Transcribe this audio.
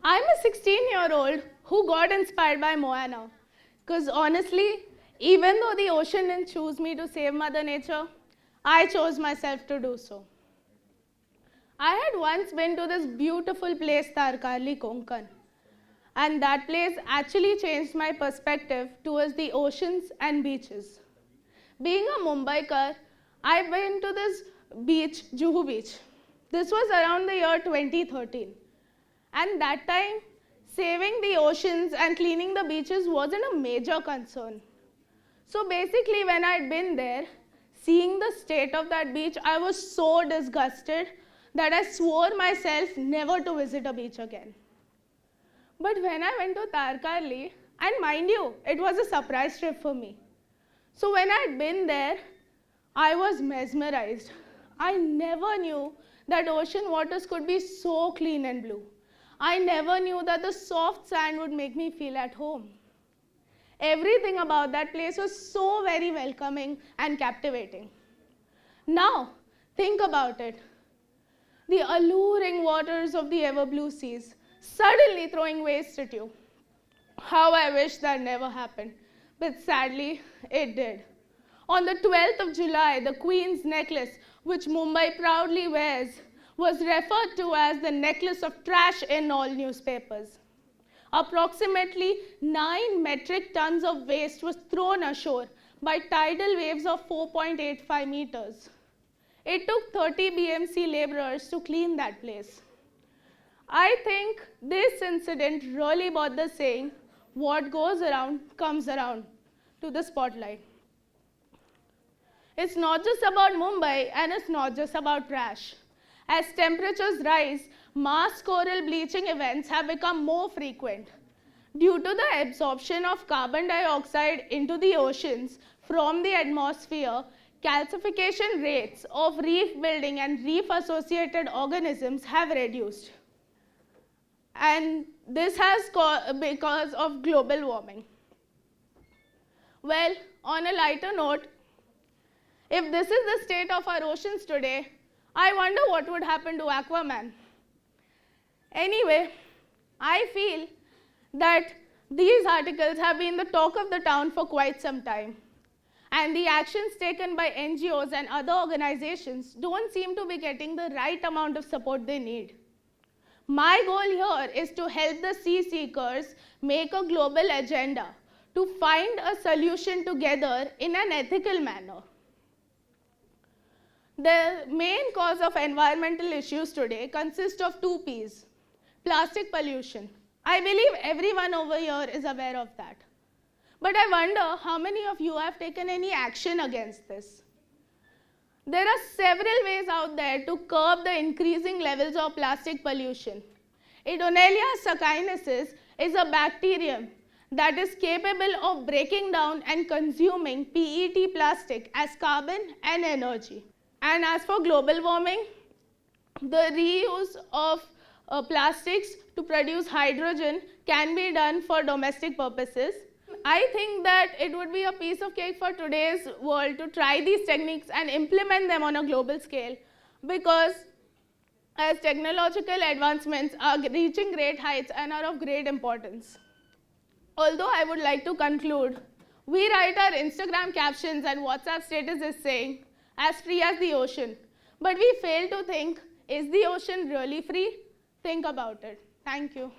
I'm a 16-year-old who got inspired by Moana. Because honestly, even though the ocean didn't choose me to save Mother Nature, I chose myself to do so. I had once been to this beautiful place, Tarkarli, Konkan. And that place actually changed my perspective towards the oceans and beaches. Being a Mumbaikar, I went to this beach, Juhu Beach. This was around the year 2013. And that time, saving the oceans and cleaning the beaches wasn't a major concern. So basically, when I'd been there, seeing the state of that beach, I was so disgusted that I swore myself never to visit a beach again. But when I went to Tarkarli, and mind you, it was a surprise trip for me. So when I'd been there, I was mesmerized. I never knew that ocean waters could be so clean and blue. I never knew that the soft sand would make me feel at home. Everything about that place was so very welcoming and captivating. Now, think about it. The alluring waters of the ever blue seas suddenly throwing waves at you. How I wish that never happened, but sadly, it did. On the 12th of July, the Queen's necklace, which Mumbai proudly wears, was referred to as the necklace of trash in all newspapers. Approximately 9 metric tons of waste was thrown ashore by tidal waves of 4.85 meters. It took 30 BMC laborers to clean that place. I think this incident really brought the saying, "What goes around comes around," to the spotlight. It's not just about Mumbai and it's not just about trash. As temperatures rise, mass coral bleaching events have become more frequent. Due to the absorption of carbon dioxide into the oceans from the atmosphere, calcification rates of reef building and reef-associated organisms have reduced. And this has because of global warming. Well, on a lighter note, if this is the state of our oceans today, I wonder what would happen to Aquaman. Anyway, I feel that these articles have been the talk of the town for quite some time. And the actions taken by NGOs and other organizations don't seem to be getting the right amount of support they need. My goal here is to help the sea seekers make a global agenda to find a solution together in an ethical manner. The main cause of environmental issues today consists of 2 P's. Plastic pollution. I believe everyone over here is aware of that. But I wonder how many of you have taken any action against this. There are several ways out there to curb the increasing levels of plastic pollution. Idonelia sacchinensis is a bacterium that is capable of breaking down and consuming PET plastic as carbon and energy. And as for global warming, the reuse of plastics to produce hydrogen can be done for domestic purposes. I think that it would be a piece of cake for today's world to try these techniques and implement them on a global scale, because as technological advancements are reaching great heights and are of great importance. Although I would like to conclude, we write our Instagram captions and WhatsApp statuses saying, "as free as the ocean." But we fail to think, is the ocean really free? Think about it. Thank you.